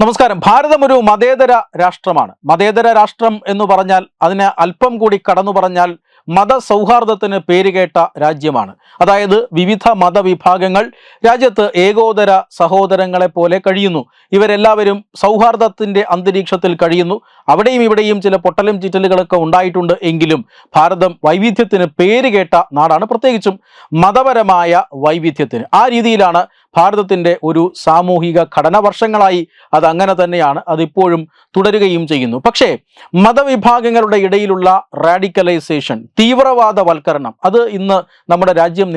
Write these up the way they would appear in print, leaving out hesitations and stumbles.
നമസ്കാരം. ഭാരതം ഒരു മതേതര രാഷ്ട്രമാണ്. മതേതര രാഷ്ട്രം എന്ന് പറഞ്ഞാൽ അതിനെ അല്പം കൂടി കടന്നു പറഞ്ഞാൽ മതസൗഹാർദ്ദത്തിന് പേരുകേട്ട രാജ്യമാണ്. അതായത് വിവിധ മതവിഭാഗങ്ങൾ രാജ്യത്ത് ഏകോദര സഹോദരങ്ങളെ പോലെ കഴിയുന്നു. ഇവരെല്ലാവരും സൗഹാർദ്ദത്തിന്റെ അന്തരീക്ഷത്തിൽ കഴിയുന്നു. അവിടെയും ഇവിടെയും ചില പൊട്ടലും ചിറ്റലുകളൊക്കെ ഉണ്ടായിട്ടുണ്ട്. എങ്കിലും ഭാരതം വൈവിധ്യത്തിന് പേരുകേട്ട നാടാണ്, പ്രത്യേകിച്ചും മതപരമായ വൈവിധ്യത്തിന്. ആ രീതിയിലാണ് ഭാരതത്തിൻ്റെ ഒരു സാമൂഹിക ഘടന. വർഷങ്ങളായി അത് അങ്ങനെ തന്നെയാണ്, അതിപ്പോഴും തുടരുകയും ചെയ്യുന്നു. പക്ഷേ മതവിഭാഗങ്ങളുടെ ഇടയിലുള്ള റാഡിക്കലൈസേഷൻ, തീവ്രവാദവൽക്കരണം, അത് ഇന്ന് നമ്മുടെ രാജ്യം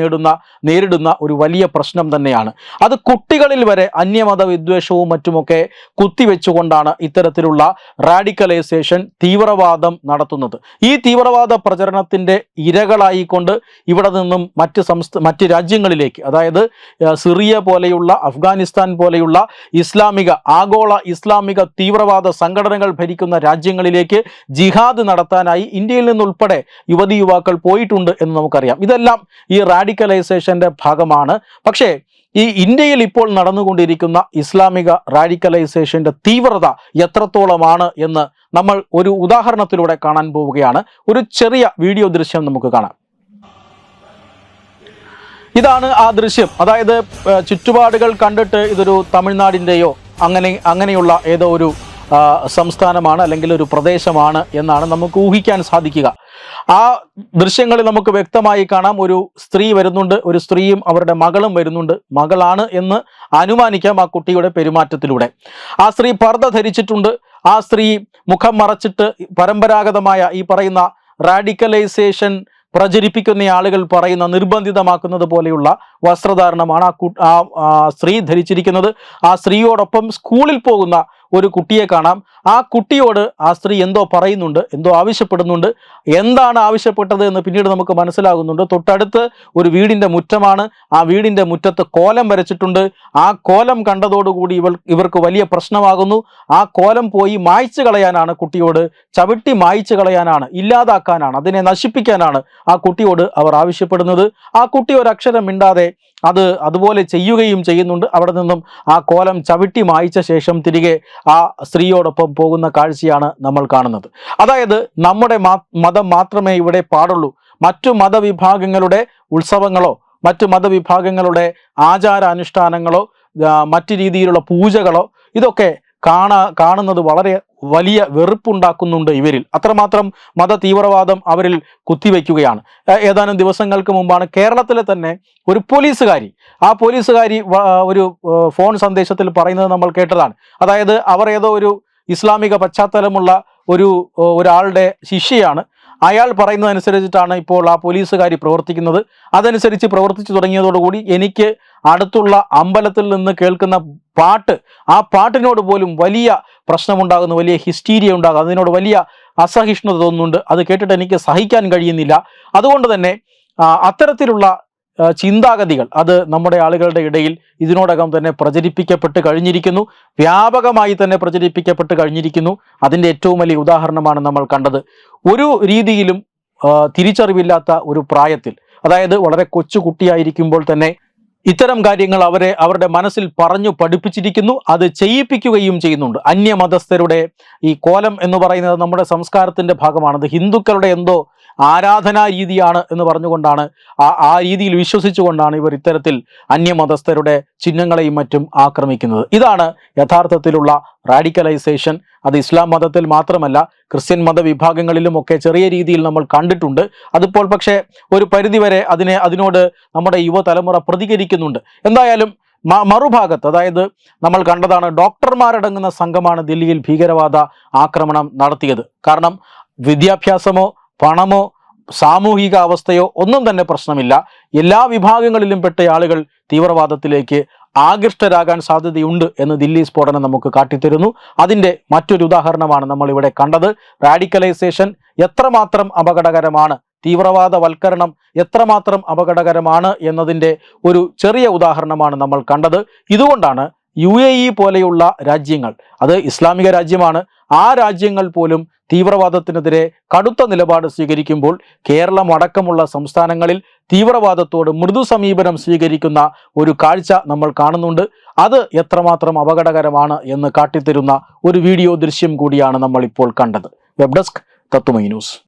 നേരിടുന്ന ഒരു വലിയ പ്രശ്നം തന്നെയാണ്. അത് കുട്ടികളിൽ വരെ അന്യമത വിദ്വേഷവും മറ്റുമൊക്കെ കുത്തിവെച്ചുകൊണ്ടാണ് ഇത്തരത്തിലുള്ള റാഡിക്കലൈസേഷൻ, തീവ്രവാദം നടത്തുന്നത്. ഈ തീവ്രവാദ പ്രചരണത്തിൻ്റെ ഇരകളായിക്കൊണ്ട് ഇവിടെ നിന്നും മറ്റ് രാജ്യങ്ങളിലേക്ക്, അതായത് സിറിയ പോലെയുള്ള, അഫ്ഗാനിസ്ഥാൻ പോലെയുള്ള ആഗോള ഇസ്ലാമിക തീവ്രവാദ സംഘടനകൾ ഭരിക്കുന്ന രാജ്യങ്ങളിലേക്ക് ജിഹാദ് നടത്താനായി ഇന്ത്യയിൽ നിന്നുൾപ്പെടെ യുവാക്കൾ പോയിട്ടുണ്ട് എന്ന് നമുക്കറിയാം. ഇതെല്ലാം ഈ റാഡിക്കലൈസേഷന്റെ ഭാഗമാണ്. പക്ഷേ ഈ ഇന്ത്യയിൽ ഇപ്പോൾ നടന്നുകൊണ്ടിരിക്കുന്ന ഇസ്ലാമിക റാഡിക്കലൈസേഷന്റെ തീവ്രത എത്രത്തോളമാണ് എന്ന് നമ്മൾ ഒരു ഉദാഹരണത്തിലൂടെ കാണാൻ പോവുകയാണ്. ഒരു ചെറിയ വീഡിയോ ദൃശ്യം നമുക്ക് കാണാം. ഇതാണ് ആ ദൃശ്യം. അതായത് ചുറ്റുപാടുകൾ കണ്ടിട്ട് ഇതൊരു തമിഴ്നാടിൻ്റെയോ അങ്ങനെയുള്ള ഏതോ ഒരു സംസ്ഥാനമാണ് അല്ലെങ്കിൽ ഒരു പ്രദേശമാണ് എന്നാണ് നമുക്ക് ഊഹിക്കാൻ സാധിക്കുക. ആ ദൃശ്യങ്ങളിൽ നമുക്ക് വ്യക്തമായി കാണാം, ഒരു സ്ത്രീ വരുന്നുണ്ട്, ഒരു സ്ത്രീയും അവരുടെ മകളും വരുന്നുണ്ട്. മകളാണ് എന്ന് അനുമാനിക്കാം ആ കുട്ടിയുടെ പെരുമാറ്റത്തിലൂടെ. ആ സ്ത്രീ പർദ്ദ ധരിച്ചിട്ടുണ്ട്. ആ സ്ത്രീ മുഖം മറച്ചിട്ട് പരമ്പരാഗതമായ ഈ പറയുന്ന റാഡിക്കലൈസേഷൻ പ്രചരിപ്പിക്കുന്ന ആളുകൾ പറയുന്ന, നിർബന്ധിതമാക്കുന്നത് പോലെയുള്ള വസ്ത്രധാരണമാണ് ആ സ്ത്രീ ധരിച്ചിരിക്കുന്നത്. ആ സ്ത്രീയോടൊപ്പം സ്കൂളിൽ പോകുന്ന ഒരു കുട്ടിയെ കാണാം. ആ കുട്ടിയോട് ആ സ്ത്രീ എന്തോ പറയുന്നുണ്ട്, എന്തോ ആവശ്യപ്പെടുന്നുണ്ട്. എന്താണ് ആവശ്യപ്പെട്ടത് എന്ന് പിന്നീട് നമുക്ക് മനസ്സിലാകുന്നുണ്ട്. തൊട്ടടുത്ത് ഒരു വീടിൻ്റെ മുറ്റമാണ്. ആ വീടിൻ്റെ മുറ്റത്ത് കോലം വരച്ചിട്ടുണ്ട്. ആ കോലം കണ്ടതോടുകൂടി ഇവർക്ക് വലിയ പ്രശ്നമാകുന്നു. ആ കോലം പോയി മായ്ച്ചു കളയാനാണ് കുട്ടിയോട്, ചവിട്ടി മായ്ച്ചു കളയാനാണ്, ഇല്ലാതാക്കാനാണ്, അതിനെ നശിപ്പിക്കാനാണ് ആ കുട്ടിയോട് അവർ ആവശ്യപ്പെടുന്നത്. ആ കുട്ടി ഒരക്ഷരം മിണ്ടാതെ അതുപോലെ ചെയ്യുകയും ചെയ്യുന്നുണ്ട്. അവിടെ നിന്നും ആ കോലം ചവിട്ടി മായ്ച്ച ശേഷം തിരികെ ആ സ്ത്രീയോടൊപ്പം പോകുന്ന കാഴ്ചയാണ് നമ്മൾ കാണുന്നത്. അതായത് നമ്മുടെ മതം മാത്രമേ ഇവിടെ പാടുള്ളൂ. മറ്റു മതവിഭാഗങ്ങളുടെ ഉത്സവങ്ങളോ മറ്റു മതവിഭാഗങ്ങളുടെ ആചാരാനുഷ്ഠാനങ്ങളോ മറ്റു രീതിയിലുള്ള പൂജകളോ ഇതൊക്കെ കാണുന്നത് വളരെ വലിയ വെറുപ്പുണ്ടാക്കുന്നുണ്ട് ഇവരിൽ. അത്രമാത്രം മത തീവ്രവാദം അവരിൽ കുത്തിവെക്കുകയാണ്. ഏതാനും ദിവസങ്ങൾക്ക് മുമ്പാണ് കേരളത്തിലെ തന്നെ ഒരു പോലീസുകാരി, ആ പോലീസുകാരി ഒരു ഫോൺ സന്ദേശത്തിൽ പറയുന്നത് നമ്മൾ കേട്ടതാണ്. അതായത് അവർ ഏതോ ഒരു ഇസ്ലാമിക പശ്ചാത്തലമുള്ള ഒരാളുടെ ശിഷ്യയാണ്. അയാൾ പറയുന്നതനുസരിച്ചിട്ടാണ് ഇപ്പോൾ ആ പോലീസുകാരി പ്രവർത്തിക്കുന്നത്. അതനുസരിച്ച് പ്രവർത്തിച്ചു തുടങ്ങിയതോടുകൂടി എനിക്ക് അടുത്തുള്ള അമ്പലത്തിൽ നിന്ന് കേൾക്കുന്ന ആ പാട്ടിനോട് പോലും വലിയ പ്രശ്നമുണ്ടാകുന്നു, വലിയ ഹിസ്റ്റീരിയ ഉണ്ടാകും, അതിനോട് വലിയ അസഹിഷ്ണുത തോന്നുന്നുണ്ട്. അത് കേട്ടിട്ട് എനിക്ക് സഹിക്കാൻ കഴിയുന്നില്ല. അതുകൊണ്ട് തന്നെ അത്തരത്തിലുള്ള ചിന്താഗതികൾ അത് നമ്മുടെ ആളുകളുടെ ഇടയിൽ ഇതിനോടകം തന്നെ പ്രചരിപ്പിക്കപ്പെട്ട് കഴിഞ്ഞിരിക്കുന്നു, വ്യാപകമായി തന്നെ പ്രചരിപ്പിക്കപ്പെട്ട് കഴിഞ്ഞിരിക്കുന്നു. അതിൻ്റെ ഏറ്റവും വലിയ ഉദാഹരണമാണ് നമ്മൾ കണ്ടത്. ഒരു രീതിയിലും തിരിച്ചറിവില്ലാത്ത ഒരു പ്രായത്തിൽ, അതായത് വളരെ കൊച്ചു കുട്ടിയായിരിക്കുമ്പോൾ തന്നെ ഇത്തരം കാര്യങ്ങൾ അവരുടെ മനസ്സിൽ പറഞ്ഞു പഠിപ്പിച്ചിരിക്കുന്നു, അത് ചെയ്യിപ്പിക്കുകയും ചെയ്യുന്നുണ്ട്. അന്യമതസ്ഥരുടെ ഈ കോലം എന്ന് പറയുന്നത് നമ്മുടെ സംസ്കാരത്തിൻ്റെ ഭാഗമാണ്. അത് ഹിന്ദുക്കളുടെ എന്തോ ആരാധനാ രീതിയാണ് എന്ന് പറഞ്ഞുകൊണ്ടാണ്, ആ രീതിയിൽ വിശ്വസിച്ചുകൊണ്ടാണ് ഇവർ ഇത്തരത്തിൽ അന്യമതസ്ഥരുടെ ചിഹ്നങ്ങളെയും മറ്റും ആക്രമിക്കുന്നത്. ഇതാണ് യഥാർത്ഥത്തിലുള്ള റാഡിക്കലൈസേഷൻ. അത് ഇസ്ലാം മതത്തിൽ മാത്രമല്ല, ക്രിസ്ത്യൻ മതവിഭാഗങ്ങളിലുമൊക്കെ ചെറിയ രീതിയിൽ നമ്മൾ കണ്ടിട്ടുണ്ട്. അതിപ്പോൾ പക്ഷേ ഒരു പരിധിവരെ അതിനോട് നമ്മുടെ യുവതലമുറ പ്രതികരിക്കുന്നുണ്ട്. എന്തായാലും മറുഭാഗത്ത്, അതായത് നമ്മൾ കണ്ടതാണ്, ഡോക്ടർമാരടങ്ങുന്ന സംഘമാണ് ദില്ലിയിൽ ഭീകരവാദ ആക്രമണം നടത്തിയത്. കാരണം വിദ്യാഭ്യാസമോ പണമോ സാമൂഹിക അവസ്ഥയോ ഒന്നും തന്നെ പ്രശ്നമില്ല. എല്ലാ വിഭാഗങ്ങളിലും പെട്ട ആളുകൾ തീവ്രവാദത്തിലേക്ക് ആകൃഷ്ടരാകാൻ സാധ്യതയുണ്ട് എന്ന് ദില്ലി സ്ഫോടനം നമുക്ക് കാട്ടിത്തരുന്നു. അതിൻ്റെ മറ്റൊരു ഉദാഹരണമാണ് നമ്മൾ ഇവിടെ കണ്ടത്. റാഡിക്കലൈസേഷൻ എത്രമാത്രം അപകടകരമാണ്, തീവ്രവാദവൽക്കരണം എത്രമാത്രം അപകടകരമാണ് എന്നതിൻ്റെ ഒരു ചെറിയ ഉദാഹരണമാണ് നമ്മൾ കണ്ടത്. ഇതുകൊണ്ടാണ് UAE പോലെയുള്ള രാജ്യങ്ങൾ, അത് ഇസ്ലാമിക രാജ്യമാണ്, ആ രാജ്യങ്ങൾ പോലും തീവ്രവാദത്തിനെതിരെ കടുത്ത നിലപാട് സ്വീകരിക്കുമ്പോൾ കേരളം അടക്കമുള്ള സംസ്ഥാനങ്ങളിൽ തീവ്രവാദത്തോട് മൃദു സമീപനം സ്വീകരിക്കുന്ന ഒരു കാഴ്ച നമ്മൾ കാണുന്നുണ്ട്. അത് എത്രമാത്രം അപകടകരമാണ് എന്ന് കാട്ടിത്തരുന്ന ഒരു വീഡിയോ ദൃശ്യം കൂടിയാണ് നമ്മൾ ഇപ്പോൾ കണ്ടത്. വെബ് ഡെസ്ക് തത്തുമൈ ന്യൂസ്.